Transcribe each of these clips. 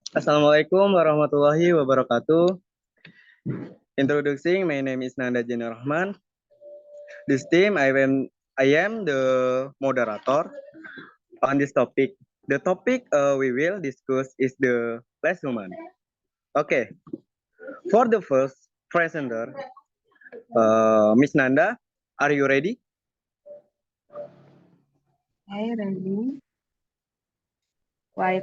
Assalamualaikum warahmatullahi wabarakatuh. Introducing, my name is Nanda Jenny Rahman. This team, I am the moderator on this topic. The topic we will discuss is the last human. Okay, for the first presenter, Miss Nanda, are you ready? Hi, Randy. Why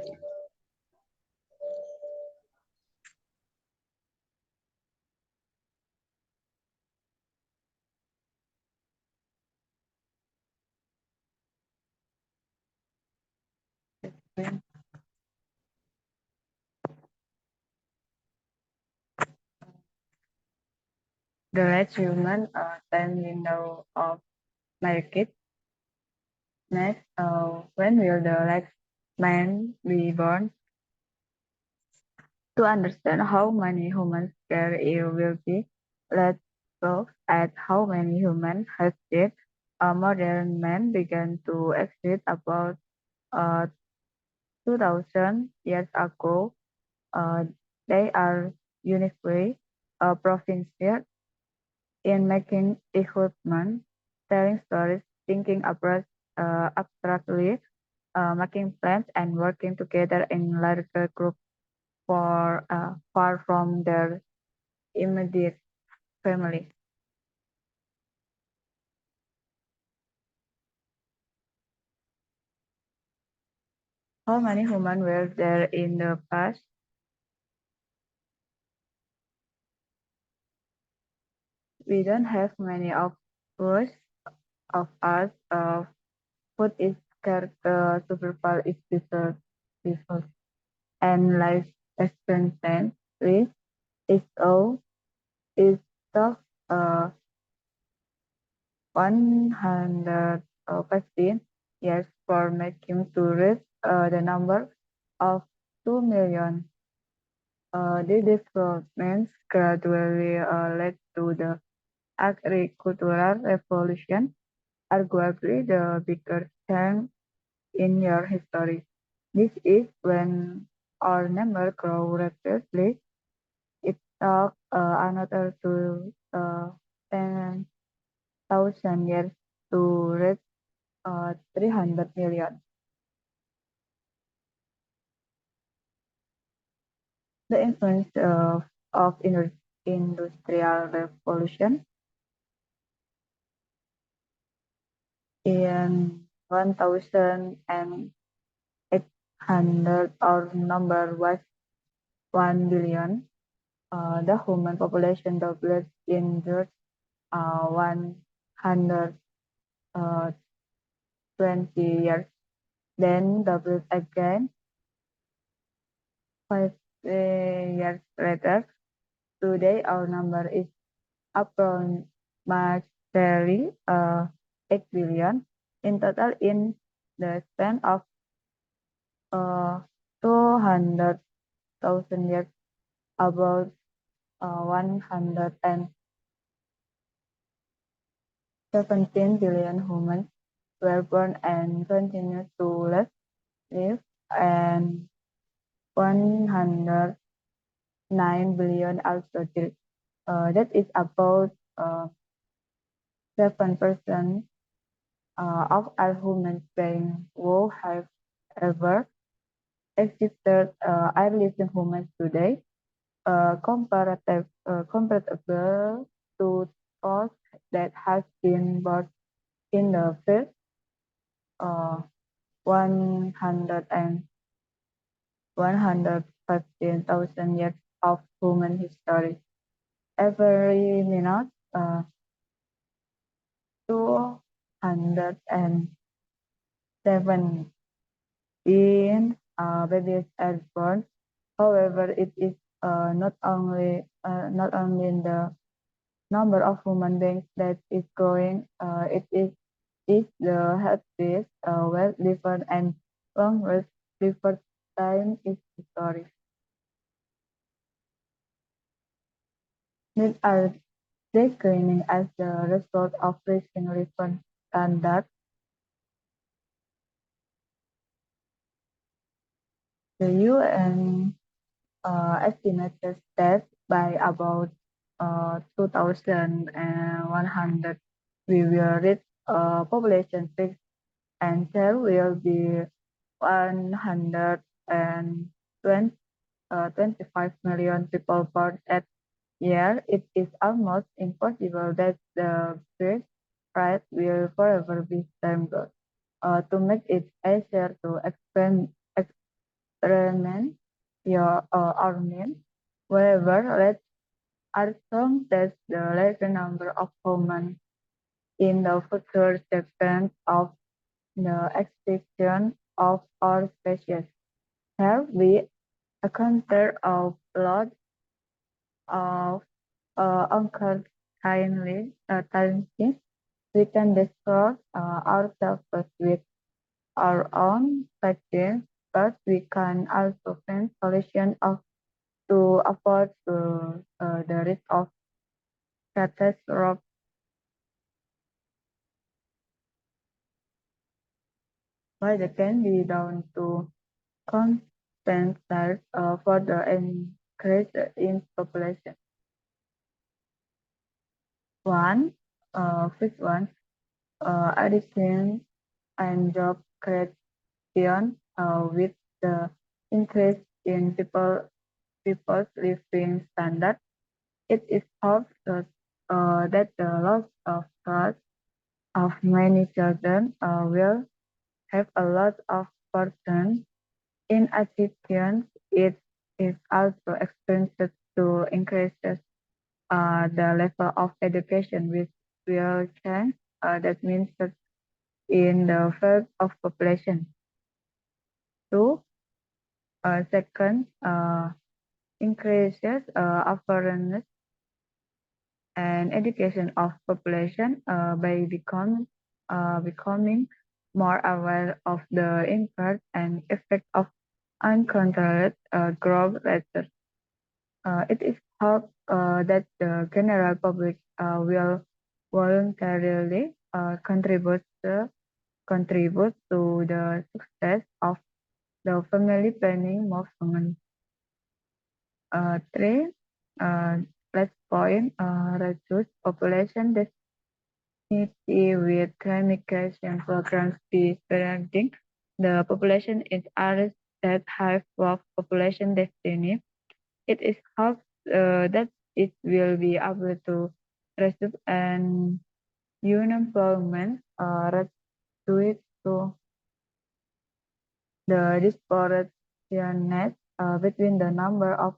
the last human time window of market? Next, when will the last man be born? To understand how many humans there will be, let's look at how many humans have died. Modern man began to exist about uh, 2000 years ago. Uh, they are uniquely proficient in making equipment, telling stories, thinking abstractly, making plans, and working together in larger groups far from their immediate family. How many humans were there in the past? We don't have many of us. Food is scarce, survival is default, and life expectancy is all is of uh, 115 years for making to reach the number of 2 million. These developments gradually led to the agricultural revolution, arguably the biggest change in your history. This is when our number grew rapidly. It took another 10,000 years to reach 300 million. The influence of industrial revolution in 1800, our number was 1 billion. The human population doubled in just 120 years, then doubled again 5 years later. Today, our number is approximately 8 billion in total in the span of 200,000 years. About 117 billion humans were born and continue to live, and 109 billion also died. That is about 7% of all human beings who have ever existed are living humans today, comparable to those that have been born in the first uh, 100 and 115,000 years of human history. Every minute, 207 babies are born. However, it is not only the number of human beings that is growing. It is the healthiest, well lived and longest lived time in history. These are declining as the result of rising living standards. The UN estimated that by about 2100 we will reach population peak, and there will be 125 million people born at year. It is almost impossible that the birth rate will forever be stable. To make it easier to experiment your armament, however, let's assume that the larger number of humans in the future depends on the extinction of our species. Have we encountered a lot of uncertainties? We can destroy ourselves with our own practice, but we can also find solutions to avoid the risk of catastrophe. But it can be done to compensate for the increase in population. Fifth one, addition and job creation with the increase in people's living standard. It is hoped that the loss of trust of many children will have a lot of burden. In addition, it is also expected to increase the level of education which will change. That means that in the field of population. Two, second, increases awareness and education of population by becoming more aware of the impact and effect of uncontrolled growth rates. It is hoped that the general public will voluntarily contribute to the success of the family planning movement. Three, last point, reduce population density with climate programs be parenting. The population in areas that have low population density. It is hoped that it will be able to reduce and unemployment due to the disproportionate between the number of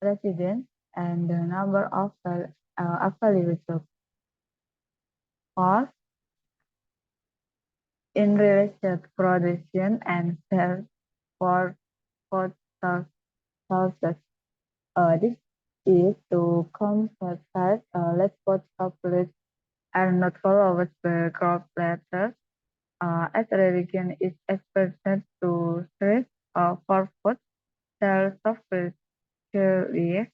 residents and the number of available jobs. Fourth, in relation to production and sales for sources. This is to compensate less populous are not followed by growth later, as a religion is expected to strive for food self-sufficiency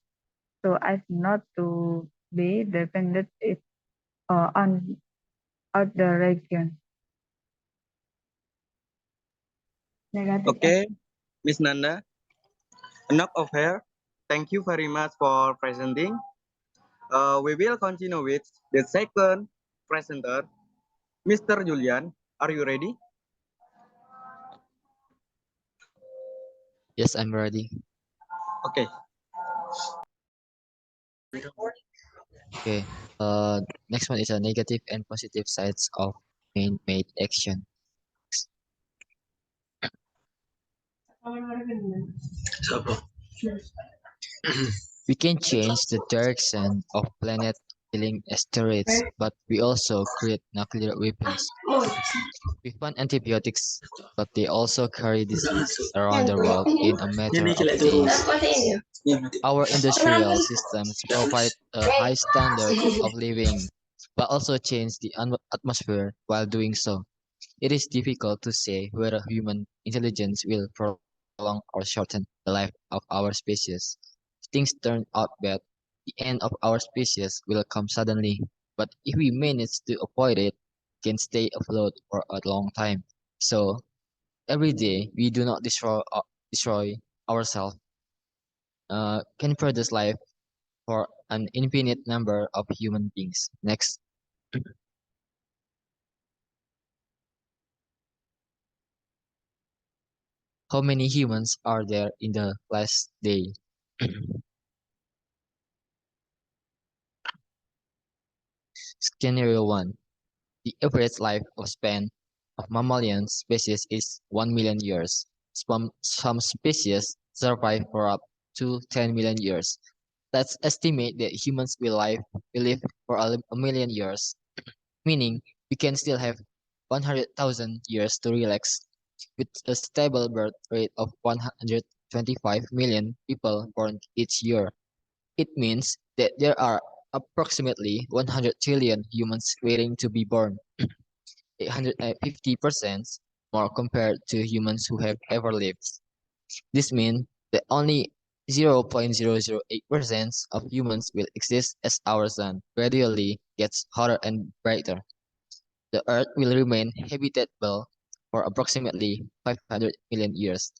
so as not to be dependent on other regions. Negative. Okay, Miss Nanda, enough of her. Thank you very much for presenting. We will continue with the second presenter, Mr. Julian. Are you ready? Yes, I'm ready. Okay. Okay. Next one is a negative and positive sides of man-made action. We can change the direction of planet killing asteroids, but we also create nuclear weapons. We find antibiotics, but they also carry disease around the world in a matter of days. Our industrial systems provide a high standard of living, but also change the atmosphere while doing so. It is difficult to say whether human intelligence will prolong or shorten the life of our species. If things turn out bad, the end of our species will come suddenly. But if we manage to avoid it, we can stay afloat for a long time. So every day we do not destroy ourselves. can produce life for an infinite number of human beings. Next, how many humans are there in the last day? Scenario 1. The average life of span of mammalian species is 1 million years. Some species survive for up to 10 million years. Let's estimate that humans will live for a million years, meaning we can still have 100,000 years to relax. With a stable birth rate of 125 million people born each year, it means that there are approximately 100 trillion humans waiting to be born, 850% more compared to humans who have ever lived. This means that only 0.008% of humans will exist as our sun gradually gets hotter and brighter. The Earth will remain habitable for approximately 500 million years.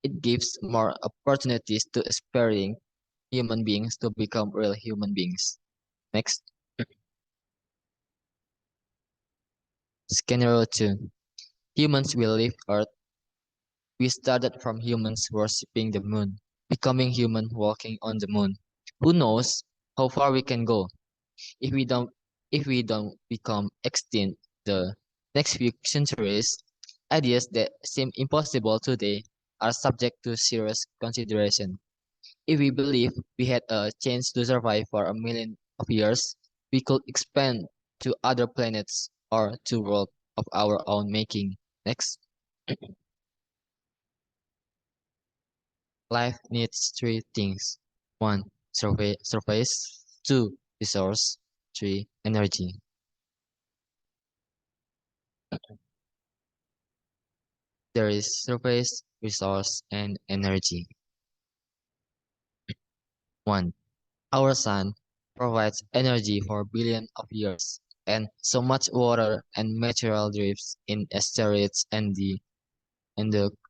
It gives more opportunities to aspiring human beings to become real human beings. Next, scenario 2. Humans will leave Earth. We started from humans worshipping the moon, becoming human walking on the moon. Who knows how far we can go if we don't become extinct the next few centuries. Ideas that seem impossible today are subject to serious consideration. If we believe we had a chance to survive for a million of years, we could expand to other planets or to worlds of our own making. Next, life needs three things. 1. Surface. 2. Resource. 3. Energy. There is surface, resource, and energy. 1. Our sun provides energy for billions of years, and so much water and material drifts in asteroids and the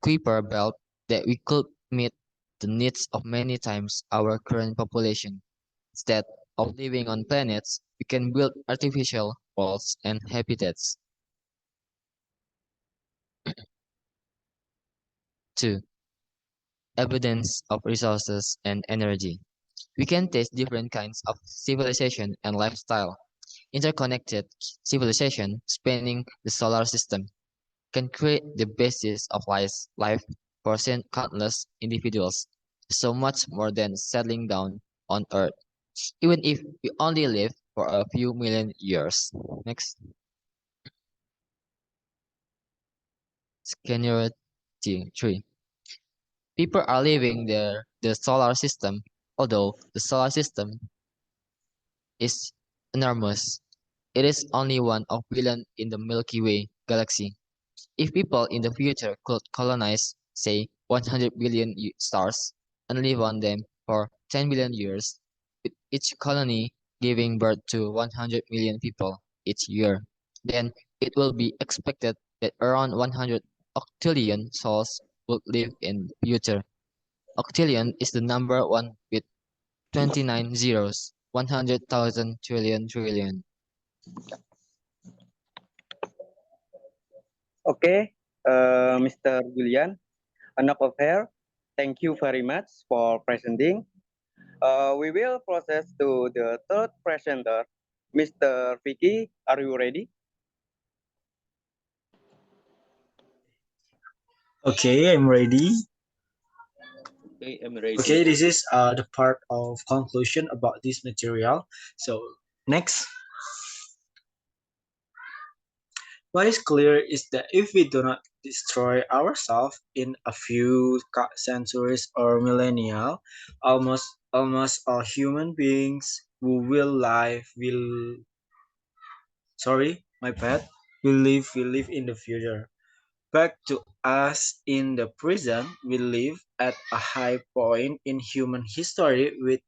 Kuiper belt that we could meet the needs of many times our current population. Instead of living on planets, we can build artificial worlds and habitats. 2. Abundance of resources and energy. We can taste different kinds of civilization and lifestyle. Interconnected civilization spanning the solar system can create the basis of life for countless individuals. So much more than settling down on Earth, even if we only live for a few million years. Next, scenario 3. People are leaving the solar system, although the solar system is enormous. It is only one of billion in the Milky Way galaxy. If people in the future could colonize, say, 100 billion stars and live on them for 10 billion years, with each colony giving birth to 100 million people each year, then it will be expected that around 100 octillion souls would live in the future. Octillion is the number one with 29 zeros, 100,000 trillion trillion. Okay, Mr. Julian, enough of here. Thank you very much for presenting. We will process to the third presenter, Mr. Vicky. Are you ready? Okay, I'm ready. Okay, I'm ready. Okay, this is the part of conclusion about this material. So next, what is clear is that if we do not destroy ourselves in a few centuries or millennia, almost all human beings who my bad, will live in the future. Back to us in the present, we live at a high point in human history with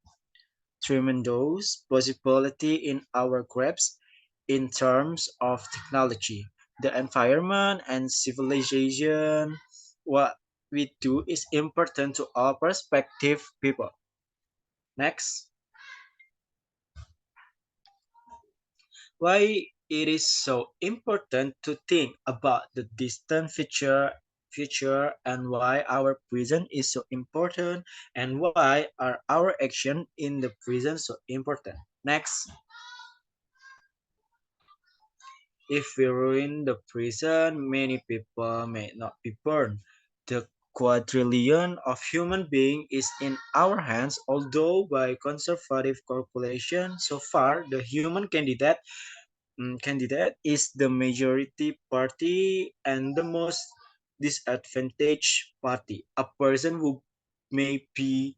tremendous possibility in our grasp in terms of technology, the environment, and civilization. What we do is important to all prospective people. Next. Why it is so important to think about the distant future and why our present is so important and why are our action in the present so important. Next. If we ruin the present, many people may not be born. The quadrillion of human beings is in our hands, although by conservative calculation, so far the human candidate is the majority party and the most disadvantaged party. A person who may be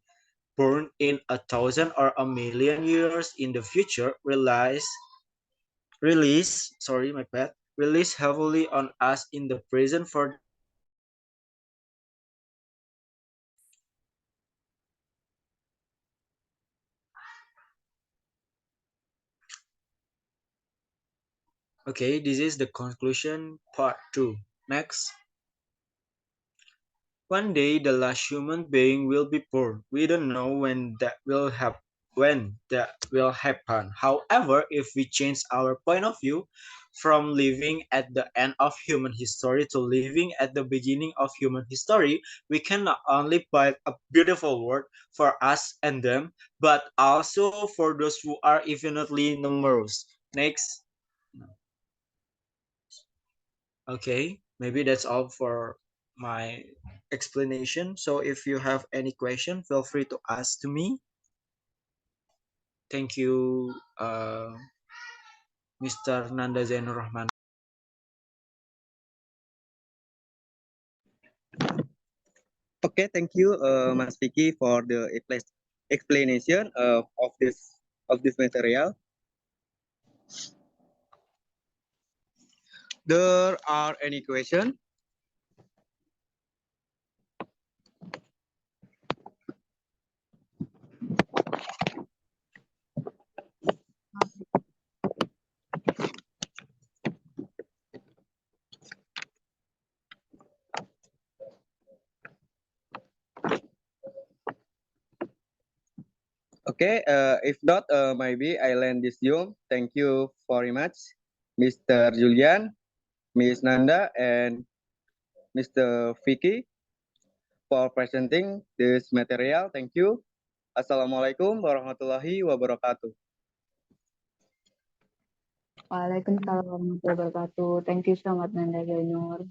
born in 1,000 or 1,000,000 years in the future release heavily on us in the present for okay, this is the conclusion part 2. Next. One day the last human being will be born. We don't know when that will happen. However, if we change our point of view from living at the end of human history to living at the beginning of human history, we can not only build a beautiful world for us and them, but also for those who are infinitely numerous. Next. Okay, maybe that's all for my explanation. So if you have any question, feel free to ask to me. Thank you, Mr. Nanda Zainur Rahman. Okay, thank you, Mas Vicky, for the explanation of this material. There are any question? Okay, if not, maybe I land this Zoom. Thank you very much, Mr. Julian, Miss Nanda, and Mr. Vicky for presenting this material. Thank you. Assalamualaikum warahmatullahi wabarakatuh. Waalaikumsalam warahmatullahi wabarakatuh. Thank you so much, Nanda Zainur.